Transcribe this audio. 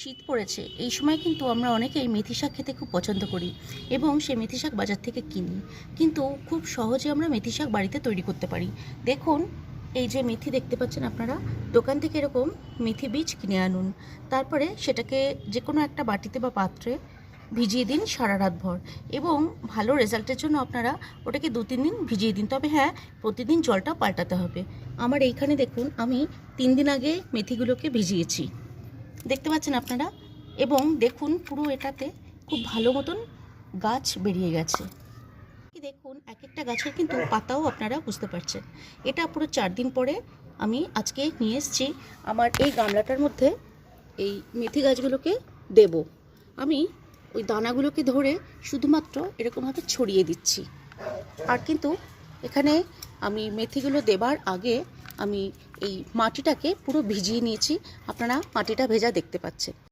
শীত পড়েছে, এই সময় কিন্তু আমরা অনেকেই মেথি শাক খেতে খুব পছন্দ করি এবং সেই মেথি শাক বাজার থেকে কিনি, কিন্তু খুব সহজে আমরা মেথি শাক বাড়িতে তৈরি করতে পারি। দেখুন, এই যে মেথি দেখতে পাচ্ছেন আপনারা, দোকান থেকে এরকম মেথি বীজ কিনে আনুন। তারপরে সেটাকে যে কোনো একটা বাটিতে বা পাত্রে ভিজিয়ে দিন সারা রাত ভর, এবং ভালো রেজাল্টের জন্য আপনারা ওটাকে 2-3 দিন ভিজিয়ে দিন। তবে হ্যাঁ, প্রতিদিন জলটা পাল্টাতে হবে। আমার এইখানে দেখুন, আমি 3 দিন আগে মেথিগুলোকে ভিজিয়েছি, দেখতে পাচ্ছেন আপনারা, এবং দেখুন পুরো এটাতে খুব ভালো মতন গাছ বেরিয়ে গেছে। দেখুন, এক একটা গাছের কিন্তু পাতাও আপনারা বুঝতে পারছেন। এটা পুরো 4 দিন পরে আমি আজকে নিয়ে এসেছি আমার এই গামলাটার মধ্যে এই মেথি গাছগুলোকে দেব। আমি ওই দানাগুলোকে ধরে শুধুমাত্র এরকমভাবে ছড়িয়ে দিচ্ছি। আর কিন্তু এখানে আমি মেথিগুলো দেবার আগে আমি এই মাটিটাকে পুরো ভিজিয়ে নিয়েছি। আপনারা মাটিটা ভেজা দেখতে পাচ্ছেন।